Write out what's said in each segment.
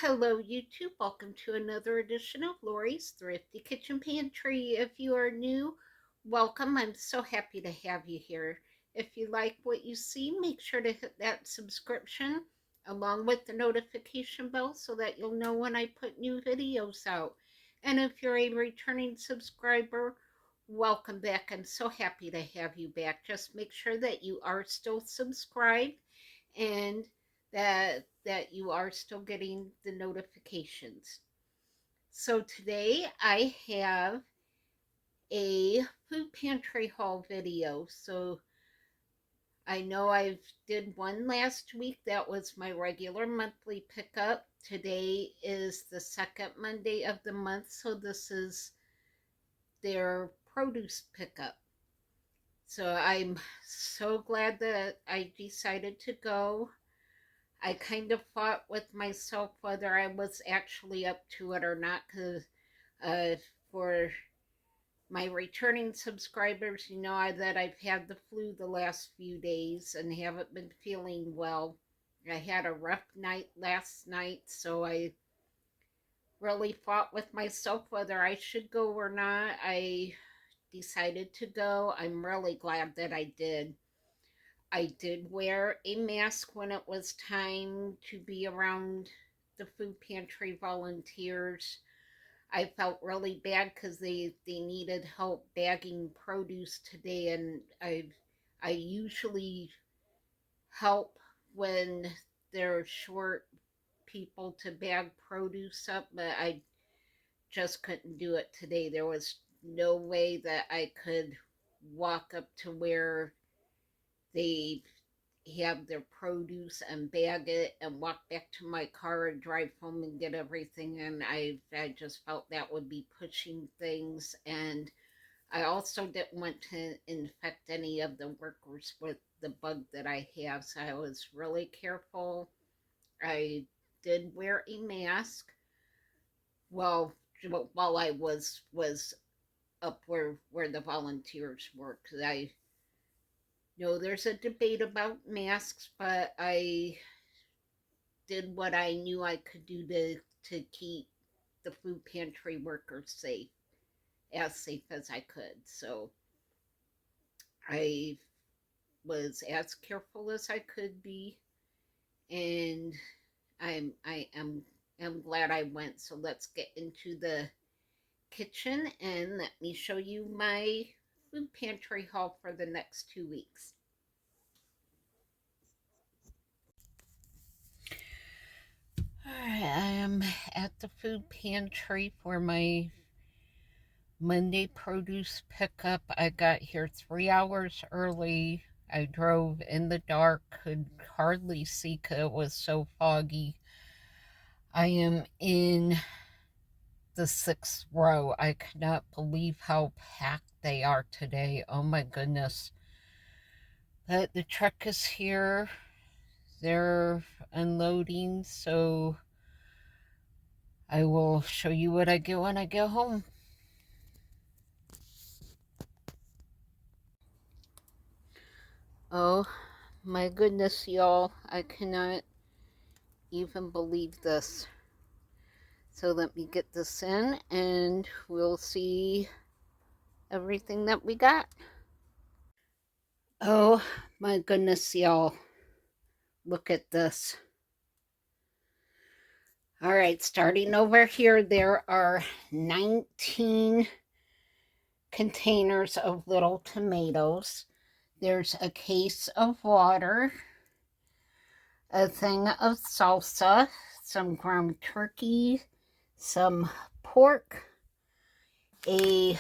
Hello YouTube, welcome to another edition of Lori's Thrifty Kitchen Pantry. If you are new, welcome. I'm so happy to have you here. If you like what you see, make sure to hit that subscription along with the notification bell so that you'll know when I put new videos out. And if you're a returning subscriber, welcome back. I'm so happy to have you back. Just make sure that you are still subscribed and that you are still getting the notifications. So today I have a food pantry haul video. So I know I did one last week. That was my regular monthly pickup. Today is the second Monday of the month, so this is their produce pickup. So I'm so glad that I decided to go. I kind of fought with myself whether I was actually up to it or not, because uh, for my returning subscribers, you know that I've had the flu the last few days and haven't been feeling well. I had a rough night last night, so I really fought with myself whether I should go or not. I decided to go. I'm really glad that I did. I did wear a mask when it was time to be around the food pantry volunteers. I felt really bad because they needed help bagging produce today, and I usually help when they're short people to bag produce up, but I just couldn't do it today. There was no way that I could walk up to where they have their produce and bag it and walk back to my car and drive home and get everything. And I just felt that would be pushing things. And I also didn't want to infect any of the workers with the bug that I have. So I was really careful. I did wear a mask. Well, while I was up where the volunteers were, because I know there's a debate about masks, but I did what I knew I could do to keep the food pantry workers safe as I could. So I was as careful as I could be, and I am glad I went. So let's get into the kitchen and let me show you my food pantry haul for the next 2 weeks. Alright, I am at the food pantry for my Monday produce pickup. I got here 3 hours early. I drove in the dark, could hardly see because it was so foggy. I am in the 6th row. I cannot believe how packed they are today. Oh my goodness. But the truck is here. They're unloading, so I will show you what I get when I get home. Oh my goodness, y'all. I cannot even believe this. So let me get this in and we'll see everything that we got. Oh my goodness, y'all. Look at this. All right, starting over here, there are 19 containers of little tomatoes. There's a case of water, a thing of salsa, some ground turkey, some pork, a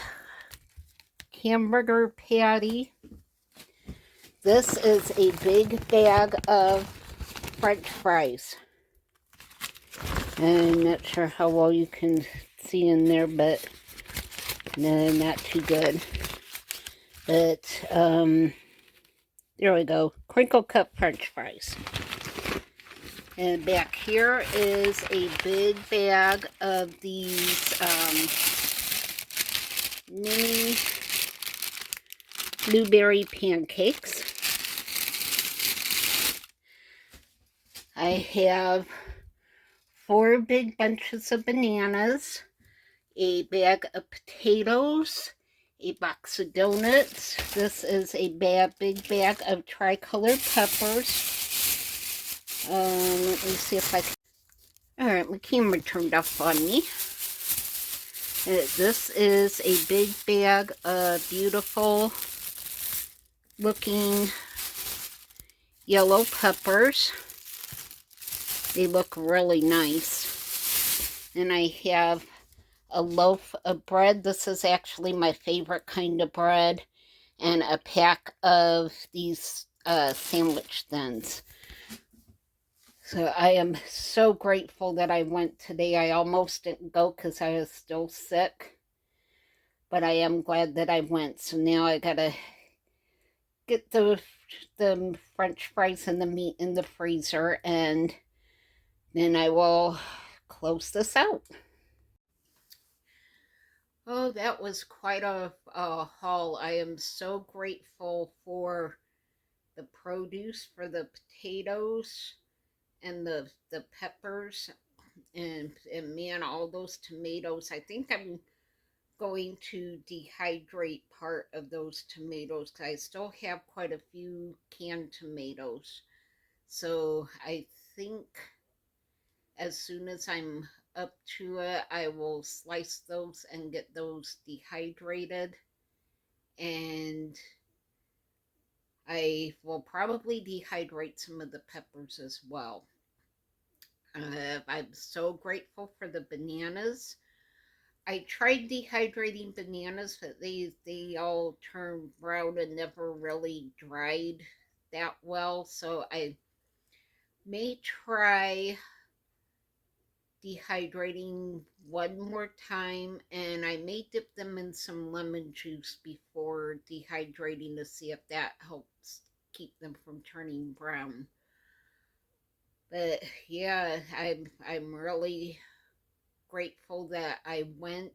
hamburger patty. This is a big bag of French fries. I'm not sure how well you can see in there, but no, not too good. But there we go, crinkle cut French fries. And back here is a big bag of these mini blueberry pancakes. I have 4 big bunches of bananas, a bag of potatoes, a box of donuts. This is a big bag of tricolor peppers. Let me see if I can. Alright, my camera turned off on me. This is a big bag of beautiful looking yellow peppers. They look really nice. And I have a loaf of bread. This is actually my favorite kind of bread. And a pack of these sandwich thins. So I am so grateful that I went today. I almost didn't go because I was still sick. But I am glad that I went. So now I gotta get the French fries and the meat in the freezer. And then I will close this out. Oh, that was quite a haul. I am so grateful for the produce, for the potatoes and the peppers, and man, all those tomatoes. I think I'm going to dehydrate part of those tomatoes because I still have quite a few canned tomatoes. So I think as soon as I'm up to it, I will slice those and get those dehydrated. And I will probably dehydrate some of the peppers as well. I'm so grateful for the bananas. I tried dehydrating bananas, but they all turned brown and never really dried that well. So I may try dehydrating one more time, and I may dip them in some lemon juice before dehydrating to see if that helps keep them from turning brown. But yeah, I'm really grateful that I went.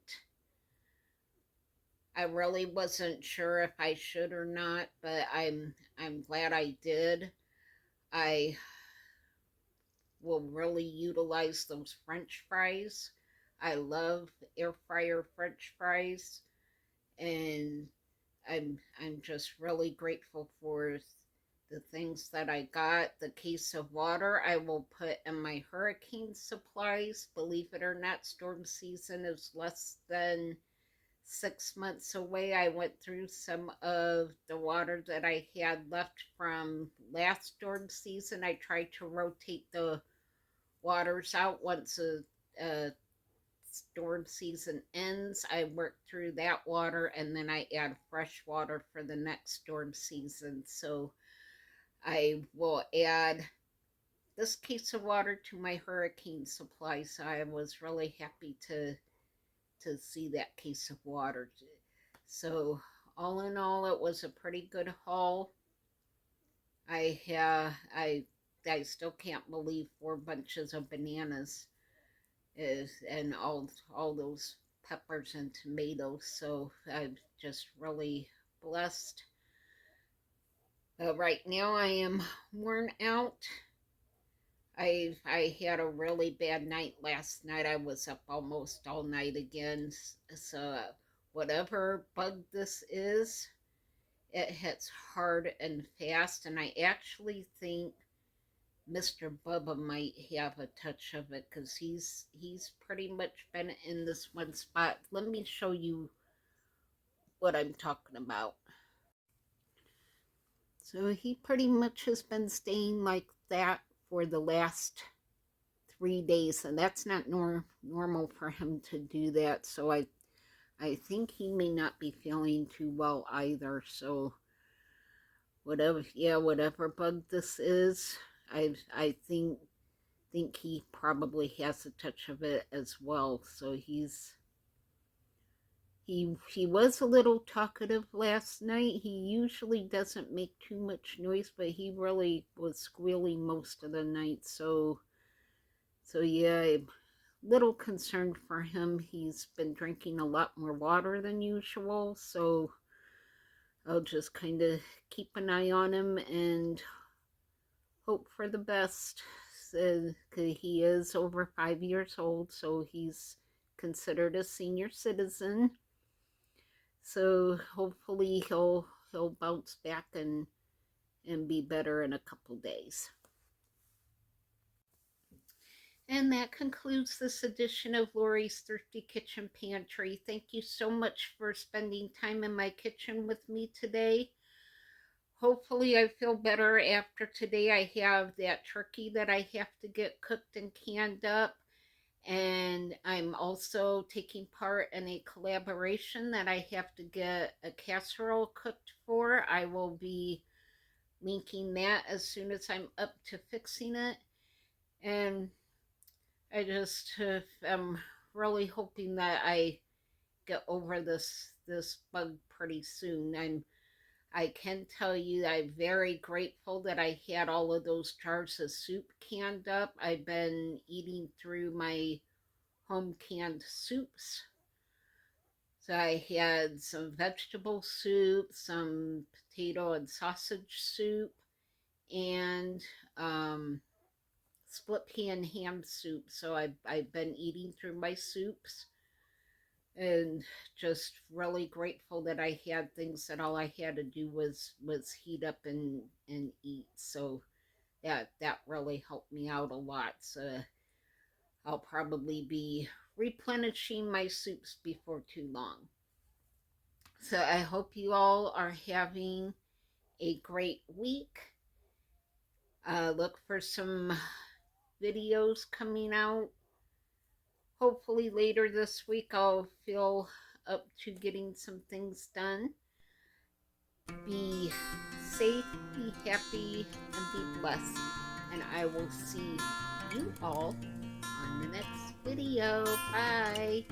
I really wasn't sure if I should or not, but I'm glad I did. I will really utilize those French fries. I love air fryer French fries, and I'm just really grateful for the things that I got. The case of water I will put in my hurricane supplies. Believe it or not, storm season is less than 6 months away. I went through some of the water that I had left from last storm season. I tried to rotate the waters out once a storm season ends. I work through that water and then I add fresh water for the next storm season. So I will add this case of water to my hurricane supply. So I was really happy to see that case of water. So all in all, it was a pretty good haul. I still can't believe 4 bunches of bananas and all those peppers and tomatoes. So I'm just really blessed. Right now I am worn out. I had a really bad night last night. I was up almost all night again. So whatever bug this is, it hits hard and fast. And I actually think Mr. Bubba might have a touch of it because he's pretty much been in this one spot. Let me show you what I'm talking about. So he pretty much has been staying like that for the last 3 days, and that's not normal for him to do that. So I think he may not be feeling too well either. So whatever bug this is, I think he probably has a touch of it as well. So he was a little talkative last night. He usually doesn't make too much noise, but he really was squealing most of the night. So yeah, I'm a little concerned for him. He's been drinking a lot more water than usual, so I'll just kind of keep an eye on him and hope for the best. he is over 5 years old, so he's considered a senior citizen. So hopefully he'll bounce back and be better in a couple days. And that concludes this edition of Lori's Thrifty Kitchen Pantry. Thank you so much for spending time in my kitchen with me today. Hopefully I feel better after today. I have that turkey that I have to get cooked and canned up. And I'm also taking part in a collaboration that I have to get a casserole cooked for. I will be linking that as soon as I'm up to fixing it. And I just am really hoping that I get over this bug pretty soon. I can tell you I'm very grateful that I had all of those jars of soup canned up. I've been eating through my home canned soups. So I had some vegetable soup, some potato and sausage soup, and split pan ham soup. So I've been eating through my soups and just really grateful that I had things that all I had to do was heat up and eat. So that really helped me out a lot. So I'll probably be replenishing my soups before too long. So I hope you all are having a great week. Look for some videos coming out. Hopefully later this week I'll feel up to getting some things done. Be safe, be happy, and be blessed. And I will see you all on the next video. Bye.